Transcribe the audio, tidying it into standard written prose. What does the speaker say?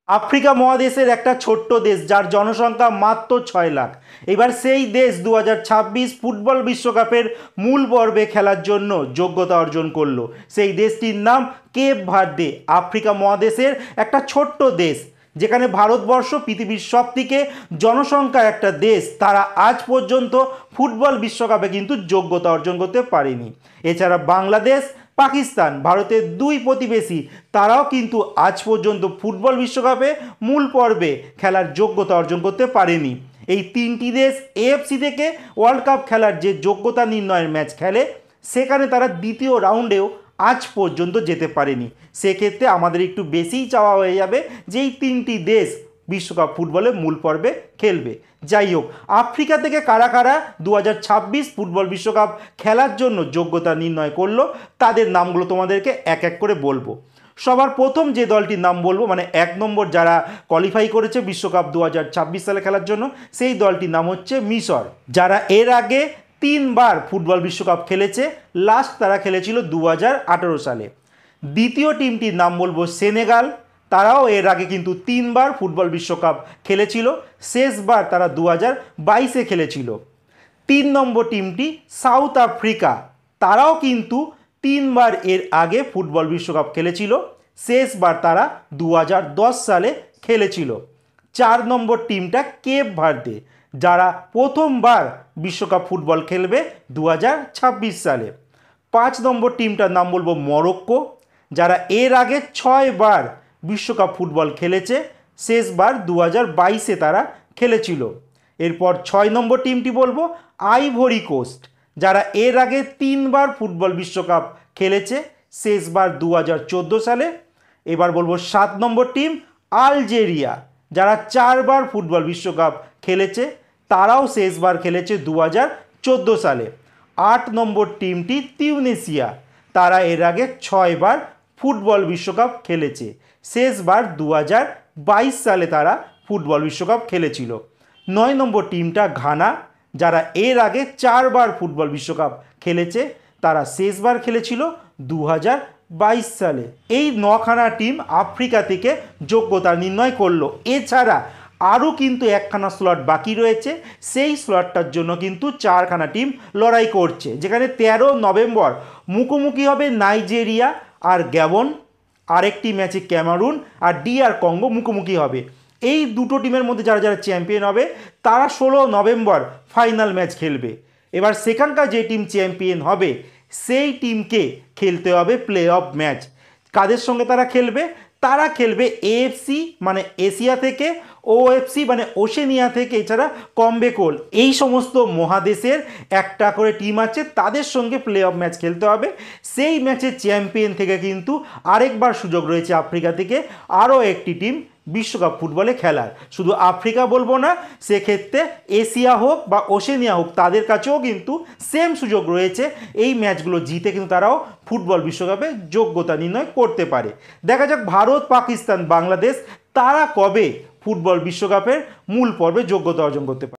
Africa মহাদেশের একটা ছোট্ট দেশ যার জনসংখ্যা মাত্র 6 লাখ। এবার সেই দেশ 2026 ফুটবল বিশ্বকাপের মূল পর্বে খেলার জন্য যোগ্যতা অর্জন করলো। সেই দেশটির নাম কেপ ভার্দে। আফ্রিকা মহাদেশের একটা ছোট্ট দেশ, যেখানে ভারতবর্ষ পৃথিবীর সবথেকে জনসংখ্যার একটা দেশ, তারা আজ পর্যন্ত ফুটবল বিশ্বকাপে কিন্তু যোগ্যতা অর্জন করতে পারেনি। এছাড়া বাংলাদেশ, পাকিস্তান, ভারতের দুই প্রতিবেশী, তারাও কিন্তু আজ পর্যন্ত ফুটবল বিশ্বকাপে মূল পর্বে খেলার যোগ্যতা অর্জন করতে পারেনি। এই তিনটি দেশ এএফসি থেকে ওয়ার্ল্ড কাপ খেলার যে যোগ্যতা নির্ণয়ের ম্যাচ খেলে, সেখানে তারা দ্বিতীয় রাউন্ডেও আজ পর্যন্ত যেতে পারেনি। সেক্ষেত্রে আমাদের একটু বেশিই চাওয়া হয়ে যাবে যে এই তিনটি দেশ বিশ্বকাপ ফুটবলে মূল পর্বে খেলবে। যাই হোক, আফ্রিকা থেকে কারা কারা 2026 ফুটবল বিশ্বকাপ খেলার জন্য যোগ্যতা নির্ণয় করলো, তাদের নামগুলো তোমাদেরকে এক এক করে বলবো। সবার প্রথম যে দলটির নাম বলবো, মানে 1 নম্বর যারা কোয়ালিফাই করেছে বিশ্বকাপ 2026 সালে খেলার জন্য, সেই দলটির নাম হচ্ছে মিশর, যারা এর আগে 3বার ফুটবল বিশ্বকাপ খেলেছে। লাস্ট তারা খেলেছিল 2018 সালে। দ্বিতীয় টিমটির নাম বলবো সেনেগাল, তারাও এর আগে কিন্তু 3বার ফুটবল বিশ্বকাপ খেলেছিল। শেষবার তারা 2022-এ খেলেছিল। 3 নম্বর টিমটি সাউথ আফ্রিকা, তারাও কিন্তু 3বার এর আগে ফুটবল বিশ্বকাপ খেলেছিল। শেষবার তারা 2010 সালে খেলেছিল। 4 নম্বর টিমটা কেপ ভার্দে, যারা প্রথমবার বিশ্বকাপ ফুটবল খেলবে 2026 সালে। 5 নম্বর টিমটার নাম বলবো মরক্কো, যারা এর আগে 6বার বিশ্বকাপ ফুটবল খেলেছে। শেষবার 2022-এ তারা খেলেছিল। এরপর 6 নম্বর টিমটি বলবো আইভরি কোস্ট, যারা এর আগে 3বার ফুটবল বিশ্বকাপ খেলেছে। শেষবার 2014 সালে। এবার বলবো 7 নম্বর টিম আলজেরিয়া, যারা 4বার ফুটবল বিশ্বকাপ খেলেছে, তারাও শেষবার খেলেছে 2014 সালে। 8 নম্বর টিমটি তিউনিসিয়া, তারা এর আগে 6বার ফুটবল বিশ্বকাপ খেলেছে। শেষবার 2022 সালে তারা ফুটবল বিশ্বকাপ খেলেছিল। 9 নম্বর টিমটা ঘানা, যারা এর আগে 4বার ফুটবল বিশ্বকাপ খেলেছে, তারা শেষবার খেলেছিল 2022 সালে। এই 9খানা টিম আফ্রিকা থেকে যোগ্যতা নির্ণয় করলো। এছাড়া আরও কিন্তু 1খানা স্লট বাকি রয়েছে। সেই স্লটটার জন্য কিন্তু 4খানা টিম লড়াই করছে, যেখানে 13 নভেম্বর মুখোমুখি হবে নাইজেরিয়া আর গ্যাবন। আরেকটি ম্যাচে ক্যামারুন আর DR কঙ্গো মুখোমুখি হবে। এই দুটো টিমের মধ্যে যারা যারা চ্যাম্পিয়ন হবে, তারা 16 নভেম্বর ফাইনাল ম্যাচ খেলবে। এবার সেখানকার যে টিম চ্যাম্পিয়ন হবে, সেই টিমকে খেলতে হবে প্লে অফ ম্যাচ। কাদের সঙ্গে তারা খেলবে? তারা খেলবে AFC মানে এশিয়া থেকে, OFC মানে ওশেনিয়া থেকে, এছাড়া কমবেকল, এই সমস্ত মহাদেশের একটা করে টিম আছে, তাদের সঙ্গে প্লে অফ ম্যাচ খেলতে হবে। সেই ম্যাচে চ্যাম্পিয়ন থেকে কিন্তু আরেকবার সুযোগ রয়েছে আফ্রিকা থেকে আরও একটি টিম বিশ্বকাপ ফুটবলে খেলার। শুধু আফ্রিকা বলবো না, সেক্ষেত্রে এশিয়া হোক বা ওশেনিয়া হোক, তাদের কাছেও কিন্তু সেম সুযোগ রয়েছে। এই ম্যাচগুলো জিতে কিন্তু তারাও ফুটবল বিশ্বকাপে যোগ্যতা নির্ণয় করতে পারে। দেখা যাক ভারত, পাকিস্তান, বাংলাদেশ তারা কবে ফুটবল বিশ্বকাপের মূল পর্বে যোগ্যতা অর্জন করতে পারে।